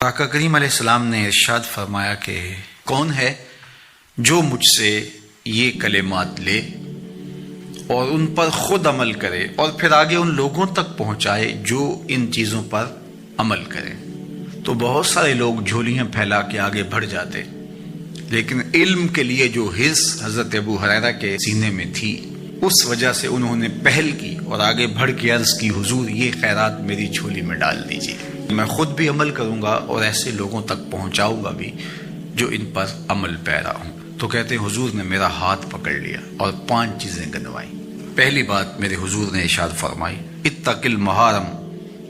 آقا کریم علیہ السلام نے ارشاد فرمایا کہ کون ہے جو مجھ سے یہ کلمات لے اور ان پر خود عمل کرے اور پھر آگے ان لوگوں تک پہنچائے جو ان چیزوں پر عمل کریں۔ تو بہت سارے لوگ جھولیاں پھیلا کے آگے بڑھ جاتے، لیکن علم کے لیے جو حرص حضرت ابو ہریرہ کے سینے میں تھی اس وجہ سے انہوں نے پہل کی اور آگے بڑھ کے عرض کی، حضور یہ خیرات میری جھولی میں ڈال دیجیے، میں خود بھی عمل کروں گا اور ایسے لوگوں تک پہنچاؤں گا بھی جو ان پر عمل پیرا ہوں۔ تو کہتے ہیں حضور نے میرا ہاتھ پکڑ لیا اور 5 چیزیں گنوائیں۔ پہلی بات میرے حضور نے ارشاد فرمائی، اتق المحارم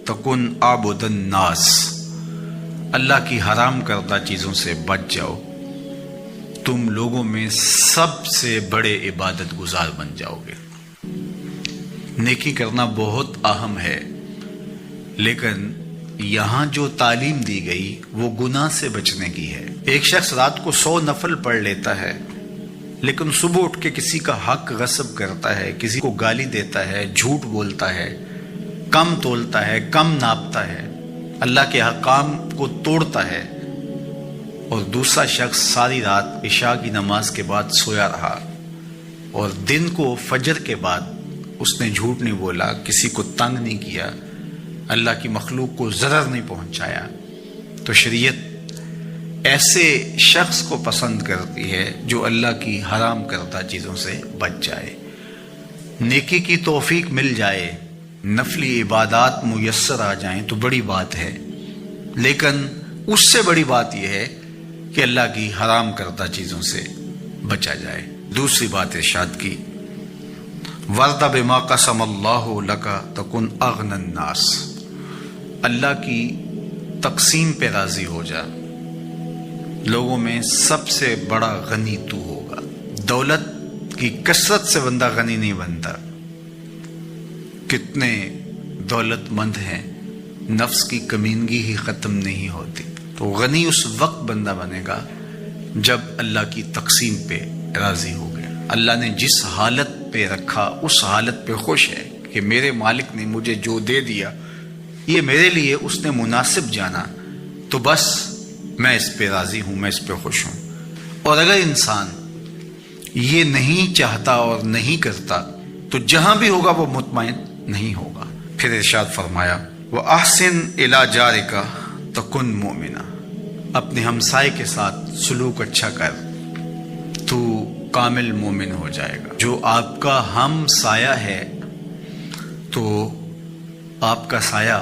تکن عابد الناس، اللہ کی حرام کردہ چیزوں سے بچ جاؤ، تم لوگوں میں سب سے بڑے عبادت گزار بن جاؤ گے۔ نیکی کرنا بہت اہم ہے، لیکن یہاں جو تعلیم دی گئی وہ گناہ سے بچنے کی ہے۔ ایک شخص رات کو 100 نفل پڑھ لیتا ہے، لیکن صبح اٹھ کے کسی کا حق غصب کرتا ہے، کسی کو گالی دیتا ہے، جھوٹ بولتا ہے، کم تولتا ہے، کم ناپتا ہے، اللہ کے حکام کو توڑتا ہے، اور دوسرا شخص ساری رات عشاء کی نماز کے بعد سویا رہا اور دن کو فجر کے بعد اس نے جھوٹ نہیں بولا، کسی کو تنگ نہیں کیا، اللہ کی مخلوق کو ضرر نہیں پہنچایا، تو شریعت ایسے شخص کو پسند کرتی ہے جو اللہ کی حرام کردہ چیزوں سے بچ جائے۔ نیکی کی توفیق مل جائے، نفلی عبادات میسر آ جائیں تو بڑی بات ہے، لیکن اس سے بڑی بات یہ ہے کہ اللہ کی حرام کردہ چیزوں سے بچا جائے۔ دوسری بات ارشاد کی، وَرْضَ بِمَا قَسَمَ اللَّهُ لَكَ تَكُنْ أَغْنَى النَّاسِ، اللہ کی تقسیم پہ راضی ہو جا، لوگوں میں سب سے بڑا غنی تو ہوگا۔ دولت کی کثرت سے بندہ غنی نہیں بنتا، کتنے دولت مند ہیں، نفس کی کمینگی ہی ختم نہیں ہوتی۔ تو غنی اس وقت بندہ بنے گا جب اللہ کی تقسیم پہ راضی ہو گیا، اللہ نے جس حالت پہ رکھا اس حالت پہ خوش ہے کہ میرے مالک نے مجھے جو دے دیا یہ میرے لیے اس نے مناسب جانا، تو بس میں اس پہ راضی ہوں، میں اس پہ خوش ہوں۔ اور اگر انسان یہ نہیں چاہتا اور نہیں کرتا تو جہاں بھی ہوگا وہ مطمئن نہیں ہوگا۔ پھر ارشاد فرمایا، وَأَحْسِنْ إِلَىٰ جَارِكَ تَكُنْ مُؤْمِنًا، اپنے ہمسائے کے ساتھ سلوک اچھا کر تو کامل مومن ہو جائے گا۔ جو آپ کا ہم سایہ ہے تو آپ کا سایہ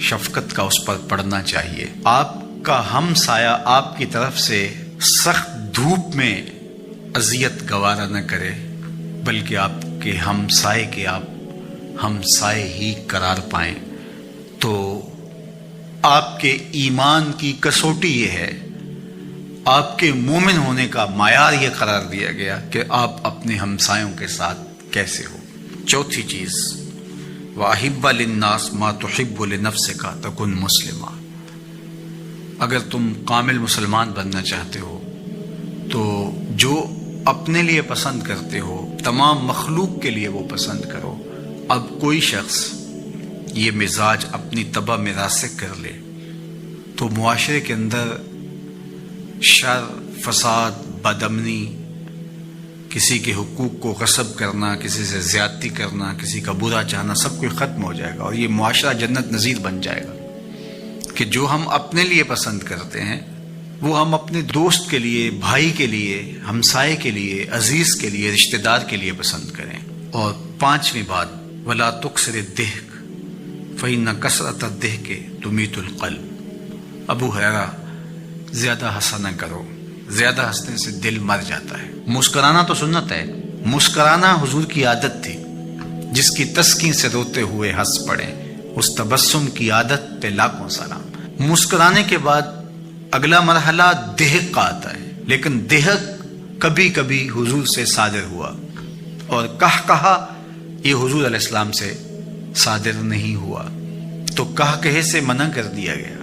شفقت کا اس پر پڑنا چاہیے۔ آپ کا ہم سایہ آپ کی طرف سے سخت دھوپ میں اذیت گوارا نہ کرے، بلکہ آپ کے ہمسائے کے آپ ہمسائے ہی قرار پائیں، تو آپ کے ایمان کی کسوٹی یہ ہے، آپ کے مومن ہونے کا معیار یہ قرار دیا گیا کہ آپ اپنے ہمسایوں کے ساتھ کیسے ہو۔ چوتھی چیز، وَأَحِبَّ لِلنَّاسِ مَا تُحِبُّ لِنَفْسِكَ تَكُنْ مُسْلِمًا، اگر تم کامل مسلمان بننا چاہتے ہو تو جو اپنے لیے پسند کرتے ہو تمام مخلوق کے لیے وہ پسند کرو۔ اب کوئی شخص یہ مزاج اپنی طبع میں راسخ کر لے تو معاشرے کے اندر شر، فساد، بدامنی، کسی کے حقوق کو غصب کرنا، کسی سے زیادتی کرنا، کسی کا برا چاہنا، سب کچھ ختم ہو جائے گا، اور یہ معاشرہ جنت نظیر بن جائے گا کہ جو ہم اپنے لیے پسند کرتے ہیں وہ ہم اپنے دوست کے لیے، بھائی کے لیے، ہمسائے کے لیے، عزیز کے لیے، رشتہ دار کے لیے پسند کریں۔ اور 5ویں بات، وَلَا تُكْثِرِ الضِّحْكَ فَإِنَّ كَثْرَةَ الضِّحْكِ تُمِيتُ الْقَلْبَ، ابو ہریرہ زیادہ ہنسا نہ کرو، زیادہ ہنسنے سے دل مر جاتا ہے۔ مسکرانا تو سنت ہے، مسکرانا حضور کی عادت تھی، جس کی تسکین سے روتے ہوئے ہنس پڑے، اس تبسم کی عادت پہ لاکھوں سلام۔ مسکرانے کے بعد اگلا مرحلہ دہک کا آتا ہے، لیکن دہک کبھی کبھی حضور سے صادر ہوا، اور کہا یہ حضور علیہ السلام سے صادر نہیں ہوا، تو کہے سے منع کر دیا گیا۔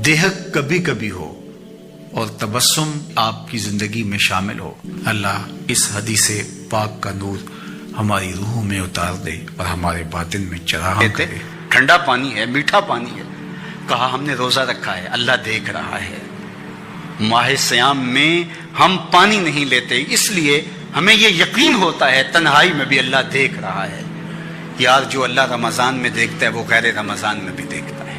دہک کبھی کبھی ہو اور تبسم آپ کی زندگی میں شامل ہو۔ اللہ اس حدیث پاک کا نور ہماری روحوں میں اتار دے اور ہمارے باطن میں چراغاں کرے۔ ٹھنڈا پانی ہے، میٹھا پانی ہے، کہا ہم نے روزہ رکھا ہے، اللہ دیکھ رہا ہے. ماہ سیام میں ہم پانی نہیں لیتے، اس لیے ہمیں یہ یقین ہوتا ہے تنہائی میں بھی اللہ دیکھ رہا ہے. یار جو اللہ رمضان میں دیکھتا ہے وہ غیر رمضان میں بھی دیکھتا ہے.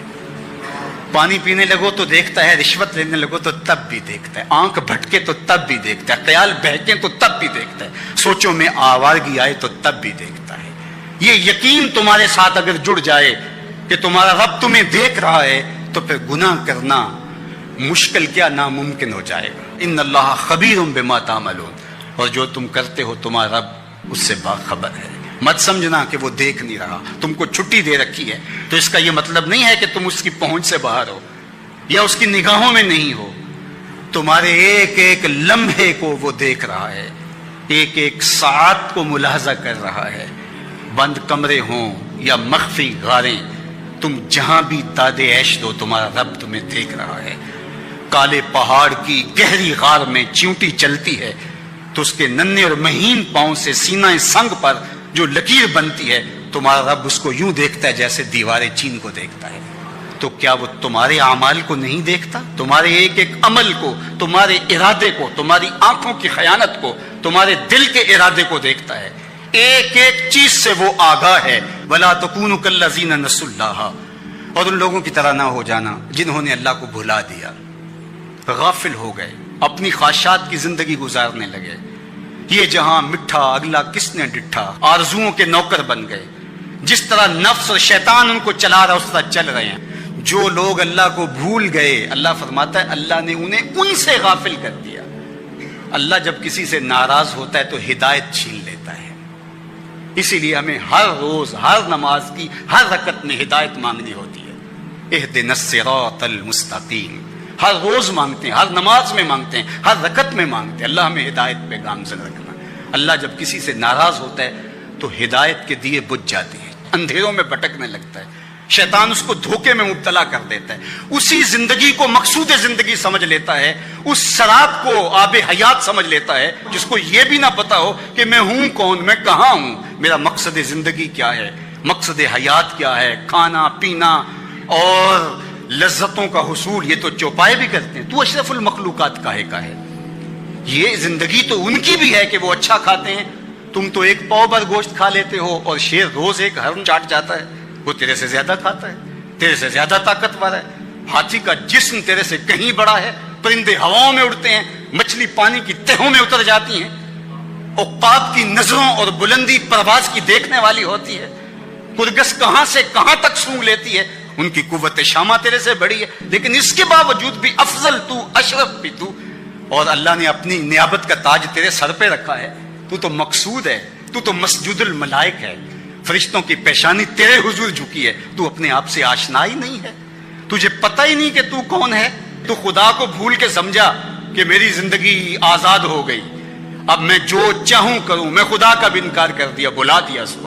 پانی پینے لگو تو دیکھتا ہے، رشوت لینے لگو تو تب بھی دیکھتا ہے، آنکھ بھٹکے تو تب بھی دیکھتا ہے، خیال بہکے تو تب بھی دیکھتا ہے، سوچوں میں آوارگی آئے تو تب بھی دیکھتا ہے. یہ یقین تمہارے ساتھ اگر جڑ جائے کہ تمہارا رب تمہیں دیکھ رہا ہے تو پھر گناہ کرنا مشکل کیا ناممکن ہو جائے گا. ان اللہ خبیر بما تعملون، اور جو تم کرتے ہو تمہارا رب اس سے باخبر ہے. مت سمجھنا کہ وہ دیکھ نہیں رہا، تم کو چھٹی دے رکھی ہے تو اس کا یہ مطلب نہیں ہے کہ تم اس کی پہنچ سے باہر ہو یا اس کی نگاہوں میں نہیں ہو. تمہارے ایک ایک لمحے کو وہ دیکھ رہا ہے، ایک ایک ساعت کو ملاحظہ کر رہا ہے. بند کمرے ہوں یا مخفی غاریں، تم جہاں بھی داد عیش دو تمہارا رب تمہیں دیکھ رہا ہے. کالے پہاڑ کی گہری غار میں چیونٹی چلتی ہے تو اس کے ننھے اور مہین پاؤں سے سینہ سنگ پر جو لکیر بنتی ہے تمہارا رب اس کو یوں دیکھتا ہے جیسے دیوار چین کو دیکھتا ہے. تو کیا وہ تمہارے اعمال کو نہیں دیکھتا؟ تمہارے ایک ایک عمل کو، تمہارے ارادے کو، تمہاری آنکھوں کی خیانت کو، تمہارے دل کے ارادے کو دیکھتا ہے. ایک ایک چیز سے وہ آگاہ ہے. وَلَا تَكُونُوا كَالَّذِينَ نَسُوا اللَّهَ، اور ان لوگوں کی طرح نہ ہو جانا جنہوں نے اللہ کو بھلا دیا، غافل ہو گئے، اپنی خواہشات کی زندگی گزارنے لگے. یہ جہاں مٹھا اگلا کس نے ڈٹھا، آرزوؤں کے نوکر بن گئے. جس طرح نفس اور شیطان ان کو چلا رہا اس طرح چل رہے ہیں. جو لوگ اللہ کو بھول گئے، اللہ فرماتا ہے اللہ نے انہیں ان سے غافل کر دیا. اللہ جب کسی سے ناراض ہوتا ہے تو ہدایت چھین لیتا ہے. اسی لیے ہمیں ہر روز ہر نماز کی ہر رکعت میں ہدایت مانگنی ہوتی ہے. اہدنا الصراط المستقیم، ہر روز مانگتے ہیں، ہر نماز میں مانگتے ہیں، ہر رکعت میں مانگتے ہیں. اللہ ہمیں ہدایت پہ گامزن رکھنا. اللہ جب کسی سے ناراض ہوتا ہے تو ہدایت کے دیے بجھ جاتے ہیں، اندھیروں میں بھٹکنے لگتا ہے. شیطان اس کو دھوکے میں مبتلا کر دیتا ہے. اسی زندگی کو مقصود زندگی سمجھ لیتا ہے، اس سراب کو آب حیات سمجھ لیتا ہے، جس کو یہ بھی نہ پتا ہو کہ میں ہوں کون، میں کہاں ہوں، میرا مقصد زندگی کیا ہے، مقصد حیات کیا ہے. کھانا پینا اور لذتوں کا حصول یہ تو چوپائے بھی کرتے ہیں. تو اشرف المخلوقات کاہے کا ہے؟ یہ زندگی تو ان کی بھی ہے کہ وہ اچھا کھاتے ہیں. تم تو ایک پاؤ بھر گوشت کھا لیتے ہو اور شیر روز ایک ہرن چاٹ جاتا ہے. وہ تیرے سے زیادہ کھاتا ہے، تیرے سے زیادہ طاقتور ہے. ہاتھی کا جسم تیرے سے کہیں بڑا ہے. پرندے ہواؤں میں اڑتے ہیں، مچھلی پانی کی تہوں میں اتر جاتی ہیں. عقاب کی نظروں اور بلندی پرواز کی دیکھنے والی ہوتی ہے. کرگس کہاں سے کہاں تک سونگ لیتی ہے. ان کی قوت شامہ تیرے سے بڑی ہے، لیکن اس کے باوجود بھی افضل تو، اشرف بھی تو. اور اللہ نے اپنی نیابت کا تاج تیرے سر پہ رکھا ہے. تو تو مقصود ہے، تو تو مسجود الملائک ہے. فرشتوں کی پیشانی تیرے حضور جھکی ہے. تو اپنے آپ سے آشنا ہی نہیں ہے، تجھے پتہ ہی نہیں کہ تو کون ہے. تو خدا کو بھول کے سمجھا کہ میری زندگی آزاد ہو گئی، اب میں جو چاہوں کروں. میں خدا کا بھی انکار کر دیا، بلا دیا اس کو.